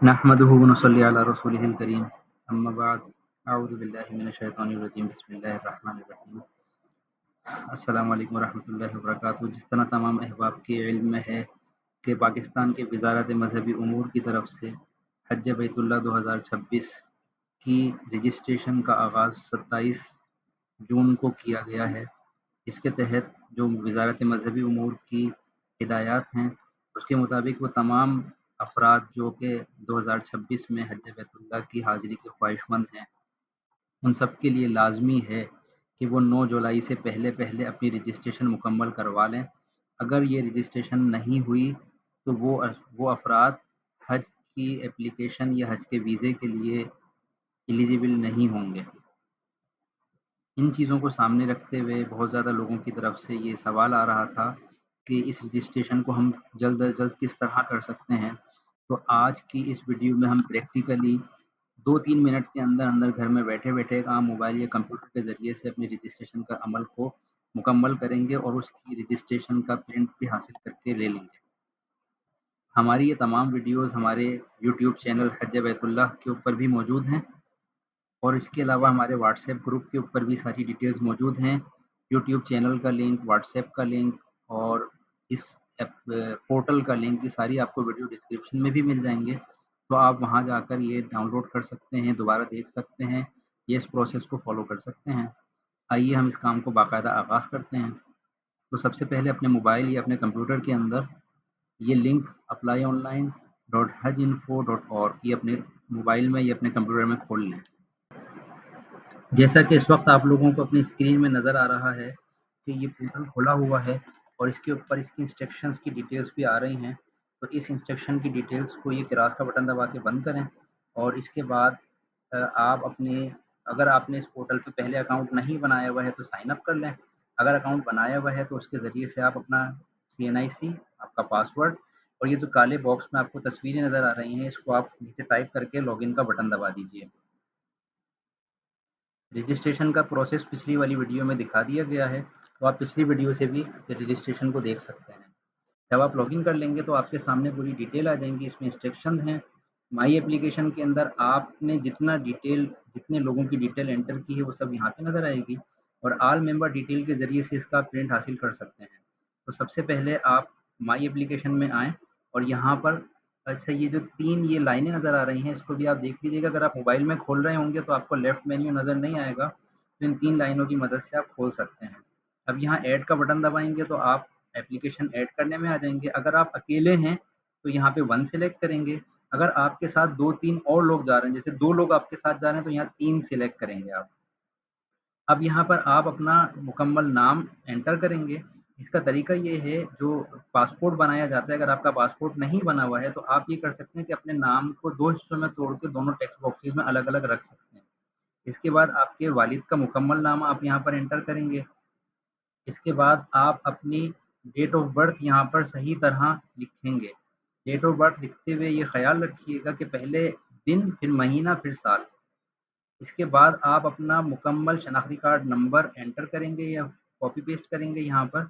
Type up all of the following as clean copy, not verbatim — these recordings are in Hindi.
नहमदुहु व नसल्ली अला रसूलिहिल करीम अम्मा बाद अऊज़ु बिल्लाहि मिनश शैतानिर रजीम बिस्मिल्लाहिर रहमानिर रहीम अस्सलामु अलैकुम व रहमतुल्लाहि व बरकातुहू। जिस तरह तमाम अहबाब के इल्म में है कि पाकिस्तान के वज़ारत मज़हबी उमूर की तरफ से हज बैतुल्लाह 2026 की रजिस्ट्रेशन का आगाज़ 27 जून को किया गया है। इसके तहत जो वज़ारत मज़हबी उमूर की हिदायत हैं उसके मुताबिक वो तमाम अफराद जो कि 2026 में हज बैतुल्लाह की हाज़िरी के ख्वाहिशमंद हैं, उन सब के लिए लाज़मी है कि वो 9 जुलाई से पहले अपनी रजिस्ट्रेशन मुकम्मल करवा लें। अगर ये रजिस्ट्रेशन नहीं हुई तो वो अफराद हज की एप्लीकेशन या हज के वीज़े के लिए एलिजिबल नहीं होंगे। इन चीज़ों को सामने रखते हुए बहुत ज़्यादा लोगों की तरफ से ये सवाल आ रहा था कि इस रजिस्ट्रेशन को हम जल्द अज़ जल्द किस तरह कर सकते हैं। तो आज की इस वीडियो में हम प्रैक्टिकली 2-3 मिनट के अंदर घर में बैठे-बैठे एक आम मोबाइल या कंप्यूटर के ज़रिए से अपनी रजिस्ट्रेशन का अमल को मुकम्मल करेंगे और उसकी रजिस्ट्रेशन का प्रिंट भी हासिल करके ले लेंगे। हमारी ये तमाम वीडियोज़ हमारे यूट्यूब चैनल हज बैतुल्लाह के ऊपर भी मौजूद हैं और इसके अलावा हमारे व्हाट्सएप ग्रुप के ऊपर भी सारी डिटेल्स मौजूद हैं। यूट्यूब चैनल का लिंक, व्हाट्सएप का लिंक और इस ऐप पोर्टल का लिंक, ये सारी आपको वीडियो डिस्क्रिप्शन में भी मिल जाएँगे। तो आप वहाँ जाकर ये डाउनलोड कर सकते हैं, दोबारा देख सकते हैं, ये इस प्रोसेस को फ़ॉलो कर सकते हैं। आइए हम इस काम को बाकायदा आगाज़ करते हैं। तो सबसे पहले अपने मोबाइल या अपने कंप्यूटर के अंदर ये लिंक applyonline.hajinfo.org ये अपने मोबाइल में या अपने कंप्यूटर में खोल लें। जैसा कि इस वक्त आप लोगों को अपनी स्क्रीन में नज़र आ रहा है कि ये पोर्टल खुला हुआ है और इसके ऊपर इसकी इंस्ट्रक्शंस की डिटेल्स भी आ रही हैं। तो इस इंस्ट्रक्शन की डिटेल्स को ये क्रॉस का बटन दबा के बंद करें और इसके बाद आप अपने अगर आपने इस पोर्टल पे पहले अकाउंट नहीं बनाया हुआ है तो साइन अप कर लें। अगर अकाउंट बनाया हुआ है तो उसके ज़रिए से आप अपना CNIC, आपका पासवर्ड और ये जो काले बॉक्स में आपको तस्वीरें नज़र आ रही हैं, इसको आप नीचे टाइप करके लॉगिन का बटन दबा दीजिए। रजिस्ट्रेशन का प्रोसेस पिछली वाली वीडियो में दिखा दिया गया है, तो आप पिछली वीडियो से भी रजिस्ट्रेशन को देख सकते हैं। जब आप लॉगिन कर लेंगे तो आपके सामने पूरी डिटेल आ जाएँगी, इसमें इंस्ट्रक्शंस हैं। माई एप्लीकेशन के अंदर आपने जितने लोगों की डिटेल एंटर की है वो सब यहाँ पे नज़र आएगी और ऑल मेंबर डिटेल के ज़रिए से इसका प्रिंट हासिल कर सकते हैं। तो सबसे पहले आप माई एप्लीकेशन में आएँ और यहाँ पर अच्छा ये जो 3 ये लाइनें नज़र आ रही हैं, इसको भी आप देख लीजिएगा। अगर आप मोबाइल में खोल रहे होंगे तो आपको लेफ्ट मेन्यू नज़र नहीं आएगा, तो इन 3 लाइनों की मदद से आप खोल सकते हैं। अब यहाँ ऐड का बटन दबाएँगे तो आप एप्लीकेशन ऐड करने में आ जाएँगे। अगर आप अकेले हैं तो यहाँ पे 1 सिलेक्ट करेंगे। अगर आपके साथ 2-3 और लोग जा रहे हैं, जैसे 2 लोग आपके साथ जा रहे हैं तो यहाँ 3 सिलेक्ट करेंगे आप। अब यहाँ पर आप अपना मुकम्मल नाम एंटर करेंगे। इसका तरीका ये है, जो पासपोर्ट बनाया जाता है, अगर आपका पासपोर्ट नहीं बना हुआ है तो आप ये कर सकते हैं कि अपने नाम को 2 हिस्सों में तोड़ के दोनों टेक्स्ट बॉक्सेस में अलग-अलग रख सकते हैं। इसके बाद आपके वालिद का मुकम्मल नाम आप यहाँ पर एंटर करेंगे। इसके बाद आप अपनी डेट ऑफ बर्थ यहाँ पर सही तरह लिखेंगे। डेट ऑफ बर्थ लिखते हुए ये ख़याल रखिएगा कि पहले दिन, फिर महीना, फिर साल। इसके बाद आप अपना मुकम्मल शनाख्ती कार्ड नंबर एंटर करेंगे या कॉपी पेस्ट करेंगे यहाँ पर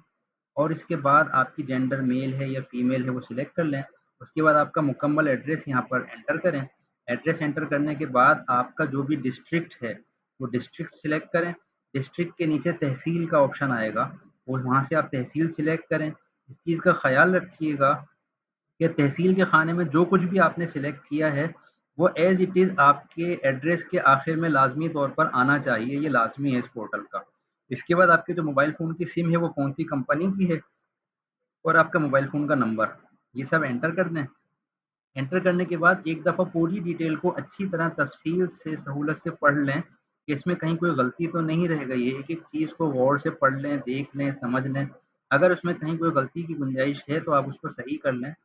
और इसके बाद आपकी जेंडर मेल है या फीमेल है वो सिलेक्ट कर लें। उसके बाद आपका मुकम्मल एड्रेस यहाँ पर एंटर करें। एड्रेस एंटर करने के बाद आपका जो भी डिस्ट्रिक्ट है वो डिस्ट्रिक्ट सिलेक्ट करें। डिस्ट्रिक्ट के नीचे तहसील का ऑप्शन आएगा, वो वहाँ से आप तहसील सिलेक्ट करें। इस चीज़ का ख़याल रखिएगा कि तहसील के खाने में जो कुछ भी आपने सिलेक्ट किया है वो एज़ इट इज़ आपके एड्रेस के आखिर में लाज़मी तौर पर आना चाहिए, ये लाज़मी है इस पोर्टल का। इसके बाद आपके जो मोबाइल फ़ोन की सिम है वो कौन-सी कंपनी की है और आपका मोबाइल फ़ोन का नंबर, ये सब एंटर कर दें। एंटर करने के बाद एक दफ़ा पूरी डिटेल को अच्छी तरह तफ़सील से, सहूलत से पढ़ लें कि इसमें कहीं कोई गलती तो नहीं रह गई है। एक-एक चीज़ को गौर से पढ़ लें, देख लें, समझ लें। अगर उसमें कहीं कोई गलती की गुंजाइश है तो आप उसको सही कर लें।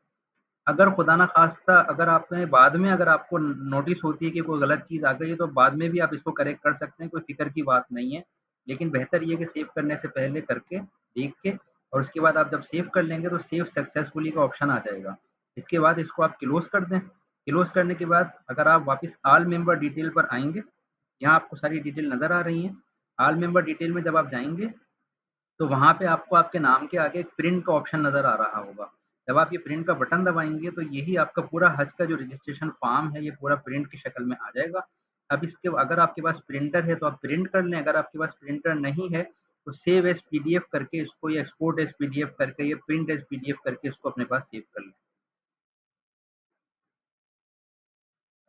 अगर खुदा ना ख़ास्ता अगर आपने बाद में अगर आपको नोटिस होती है कि कोई गलत चीज़ आ गई है तो बाद में भी आप इसको करेक्ट कर सकते हैं, कोई फ़िक्र की बात नहीं है। लेकिन बेहतर ये है कि सेव करने से पहले करके, देख के और उसके बाद आप जब सेव कर लेंगे तो सेव सक्सेसफुली का ऑप्शन आ जाएगा। इसके बाद इसको आप क्लोज़ कर दें। क्लोज़ करने के बाद अगर आप वापस ऑल मेंबर डिटेल पर आएँगे, यहाँ आपको सारी डिटेल नज़र आ रही हैं। ऑल मेंबर डिटेल में जब आप जाएँगे तो वहाँ पे आपको आपके नाम के आगे एक प्रिंट का ऑप्शन नज़र आ रहा होगा। जब आप ये प्रिंट का बटन दबाएँगे तो यही आपका पूरा हज का जो रजिस्ट्रेशन फॉर्म है, ये पूरा प्रिंट की शक्ल में आ जाएगा। अब इसके अगर आपके पास प्रिंटर है तो आप प्रिंट कर लें, अगर आपके पास प्रिंटर नहीं है तो सेव एज़ पीडीएफ करके इसको या एक्सपोर्ट एज़ पीडीएफ करके या प्रिंट एज़ पीडीएफ करके इसको अपने पास सेव कर लें।